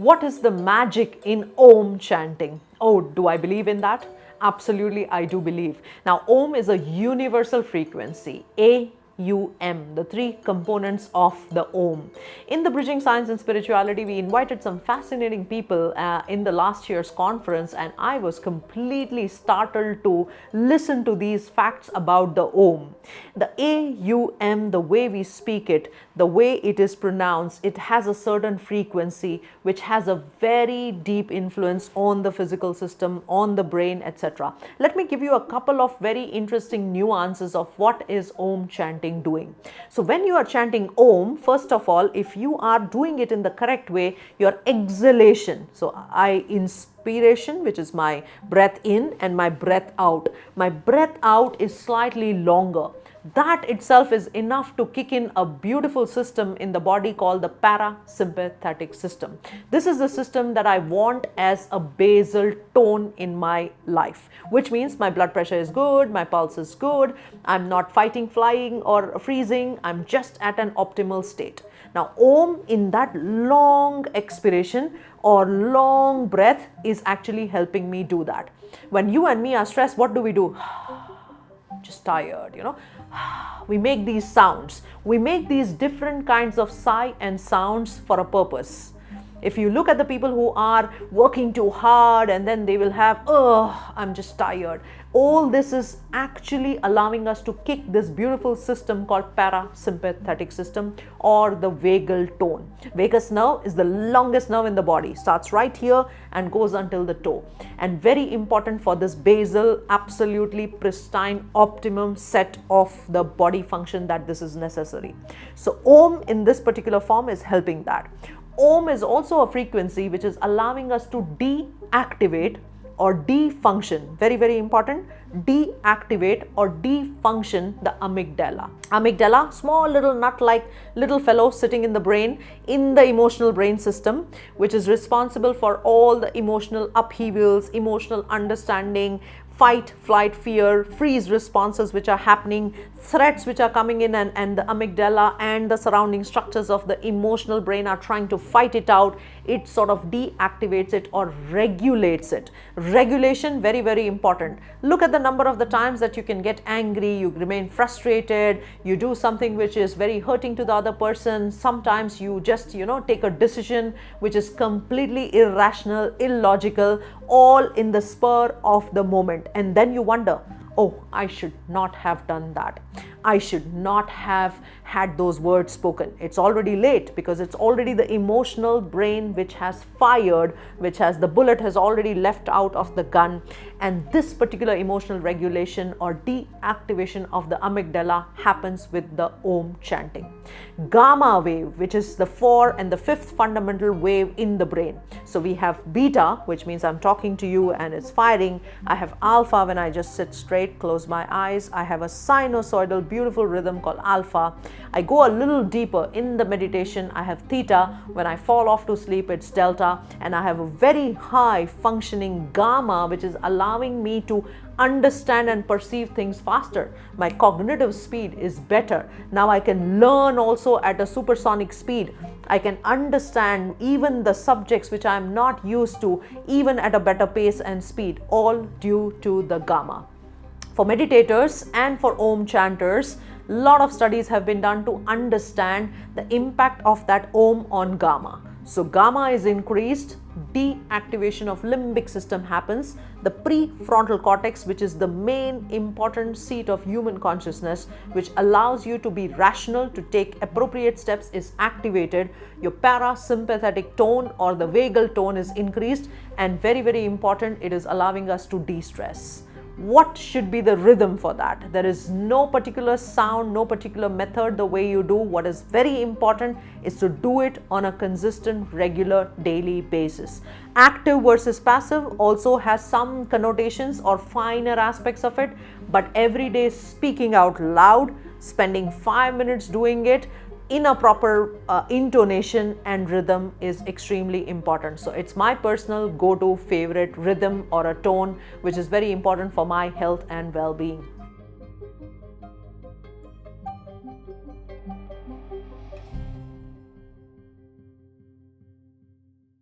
What is the magic in Aum chanting? Oh, do I believe in that? Absolutely, I do believe. Now, Aum is a universal frequency, AUM, the three components of the Aum. In the Bridging Science and Spirituality, we invited some fascinating people in the last year's conference, and I was completely startled to listen to these facts about the Aum. The AUM, the way we speak it, the way it is pronounced, it has a certain frequency which has a very deep influence on the physical system, on the brain, etc. Let me give you a couple of very interesting nuances of what is Aum chanting doing. So when you are chanting Aum, first of all, if you are doing it in the correct way, your exhalation, so inspiration, which is my breath in, and my breath out. My breath out is slightly longer. That itself is enough to kick in a beautiful system in the body called the parasympathetic system. This is the system that I want as a basal tone in my life, which means my blood pressure is good, my pulse is good, I'm not fighting, flying or freezing, I'm just at an optimal state. Now, Aum in that long expiration or long breath is actually helping me do that. When you and me are stressed, what do? Just tired, we make these sounds. We make these different kinds of sigh and sounds for a purpose. If you look at the people who are working too hard and then they will have, oh, I'm just tired. All this is actually allowing us to kick this beautiful system called parasympathetic system or the vagal tone. Vagus nerve is the longest nerve in the body, starts right here and goes until the toe. And very important for this basal, absolutely pristine, optimum set of the body function that this is necessary. So Aum in this particular form is helping that. Aum is also a frequency which is allowing us to deactivate or defunction, very, very important, deactivate or defunction the amygdala. Amygdala, small little nut-like little fellow sitting in the brain, in the emotional brain system, which is responsible for all the emotional upheavals, emotional understanding, fight, flight, fear, freeze responses which are happening, threats which are coming in, and the amygdala and the surrounding structures of the emotional brain are trying to fight it out. It sort of deactivates it or regulates it. Regulation, very, very important. Look at the number of the times that you can get angry, you remain frustrated, you do something which is very hurting to the other person. Sometimes you just, take a decision which is completely irrational, illogical, all in the spur of the moment. And then you wonder, oh, I should not have done that. I should not have had those words spoken. It's already late because it's already the emotional brain which has fired, which has the bullet has already left out of the gun. And this particular emotional regulation or deactivation of the amygdala happens with the Aum chanting. Gamma wave, which is the 4th and the 5th fundamental wave in the brain. So we have beta, which means I'm talking to you and it's firing. I have alpha when I just sit straight, close my eyes. I have a sinusoidal beautiful rhythm called alpha. I go a little deeper in the meditation. I have theta. When I fall off to sleep, it's delta. And I have a very high functioning gamma, which is allowing me to understand and perceive things faster. My cognitive speed is better. Now I can learn also at a supersonic speed. I can understand even the subjects which I am not used to, even at a better pace and speed, all due to the gamma. For meditators and for Aum chanters, a lot of studies have been done to understand the impact of that Aum on gamma. So gamma is increased, deactivation of limbic system happens, the prefrontal cortex, which is the main important seat of human consciousness, which allows you to be rational, to take appropriate steps, is activated. Your parasympathetic tone or the vagal tone is increased, and very, very important, it is allowing us to de-stress. What should be the rhythm for that? There is no particular sound, no particular method the way you do. What is very important is to do it on a consistent, regular, daily basis. Active versus passive also has some connotations or finer aspects of it, but every day speaking out loud, spending 5 minutes doing it in a proper intonation and rhythm is extremely important. So it's my personal go-to favorite rhythm or a tone which is very important for my health and well-being.